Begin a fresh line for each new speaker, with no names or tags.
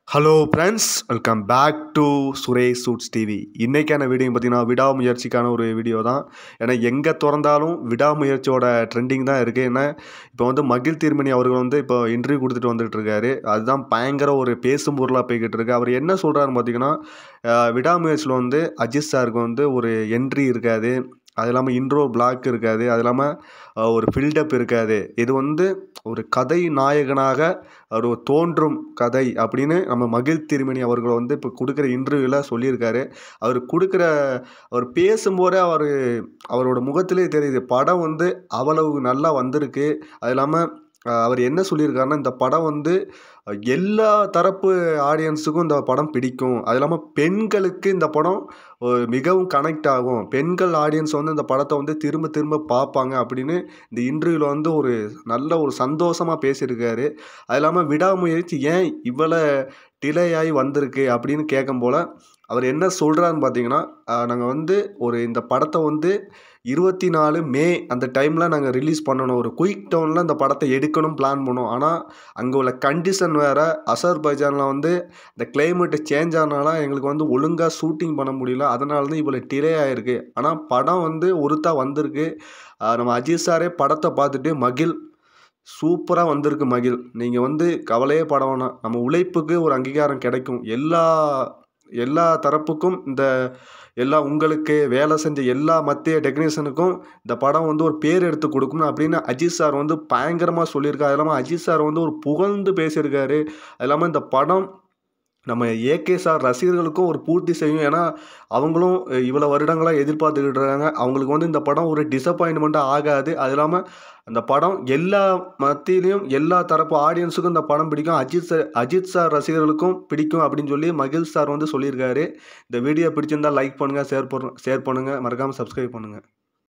Hello friends, welcome back to Suresh suits TV. இன்றைக்கான video பார்த்தீங்கன்னா விடாமுயற்சிக்கான ஒரு வீடியோ தான். ஏன்னா எங்கே திறந்தாலும் விடாமுயற்சியோட ட்ரெண்டிங் தான் இருக்குது. ஏன்னா இப்போ வந்து மகிழ் திருமணி அவர்கள் வந்து இப்போ இன்டர்வியூ கொடுத்துட்டு வந்துட்டு இருக்காரு. அதுதான் பயங்கர ஒரு பேசும் பொருளாக போய்கிட்டு இருக்கு. அவர் என்ன சொல்கிறாருன்னு பார்த்தீங்கன்னா, விடாமுயற்சியில் வந்து அஜித் சாருக்கு வந்து ஒரு என்ட்ரி இருக்காது, அது இல்லாமல் இன்ட்ரோ பிளாக் இருக்காது, அது இல்லாமல் ஒரு பில்டப் இருக்காது. இது வந்து ஒரு கதை நாயகனாக ஒரு தோன்றும் கதை அப்படின்னு நம்ம மகிழ் திருமணி அவர்கள் வந்து இப்போ கொடுக்குற இன்டர்வியூவில் சொல்லியிருக்காரு. அவர் பேசும்போதே அவரோட முகத்திலே தெரியுது படம் வந்து அவ்வளவு நல்லா வந்திருக்கு. அது இல்லாமல் அவர் என்ன சொல்லியிருக்காருன்னா, இந்த படம் வந்து எல்லா தரப்பு ஆடியன்ஸுக்கும் இந்த படம் பிடிக்கும். அது இல்லாமல் பெண்களுக்கு இந்த படம் மிகவும் கனெக்ட் ஆகும். பெண்கள் ஆடியன்ஸ் வந்து இந்த படத்தை வந்து திரும்ப திரும்ப பார்ப்பாங்க அப்படின்னு இந்த இன்டர்வியூவில் வந்து ஒரு நல்ல ஒரு சந்தோஷமாக பேசியிருக்காரு. அது இல்லாமல் விடாமுயற்சி ஏன் இவ்வளோ டிலே ஆகி வந்திருக்கு அப்படின்னு கேட்கும் போல் அவர் என்ன சொல்கிறாருன்னு பார்த்தீங்கன்னா, நாங்கள் வந்து இந்த படத்தை வந்து 24 மே அந்த டைமில் நாங்கள் ரிலீஸ் பண்ணணும். ஒரு குயிக் டவுனில் இந்த படத்தை எடுக்கணும் பிளான் பண்ணோம். ஆனால் அங்கே உள்ள கண்டிஷன் வேறு. அசர்பைஜானில் வந்து இந்த கிளைமேட்டு சேஞ்ச் ஆனால எங்களுக்கு வந்து ஒழுங்காக ஷூட்டிங் பண்ண முடியல. அதனால தான் இவ்வளோ டிலே ஆகிருக்கு. ஆனால் படம் வந்து ஒருத்தா வந்திருக்கு. நம்ம அஜித் சாரே படத்தை பார்த்துட்டு சூப்பராக வந்திருக்கு மகிழ். நீங்கள் வந்து கவலையே பட வேணாம். நம்ம உழைப்புக்கு ஒரு அங்கீகாரம் கிடைக்கும். எல்லா தரப்புக்கும் உங்களுக்கு வேலை செஞ்ச எல்லா மத்திய டெக்னீஷியனுக்கும் இந்த படம் வந்து ஒரு பேர் எடுத்து கொடுக்கணும் அப்படின்னு அஜித் சார் வந்து பயங்கரமாக சொல்லியிருக்காரு. அது இல்லாமல் அஜித் சார் வந்து ஒரு புகழ்ந்து பேசியிருக்காரு. அது இல்லாமல் இந்த படம் நம்ம ஏகே சார் ரசிகர்களுக்கும் ஒரு பூர்த்தி செய்யும். ஏன்னா அவங்களும் இவ்வளோ வருடங்களாக எதிர்பார்த்துக்கிட்டு இருக்காங்க. அவங்களுக்கு வந்து இந்த படம் ஒரு டிசப்பாயின்மெண்ட்டாக ஆகாது. அது இல்லாமல் அந்த படம் எல்லா மத்தியிலையும் எல்லா தரப்பு ஆடியன்ஸுக்கும் இந்த படம் பிடிக்கும். அஜித் சார் ரசிகர்களுக்கும் பிடிக்கும் அப்படின்னு சொல்லி மகிழ் சார் வந்து சொல்லியிருக்காரு. இந்த வீடியோ பிடிச்சிருந்தால் லைக் பண்ணுங்கள், ஷேர் பண்ணுங்கள், மறக்காமல் சப்ஸ்கிரைப் பண்ணுங்கள்.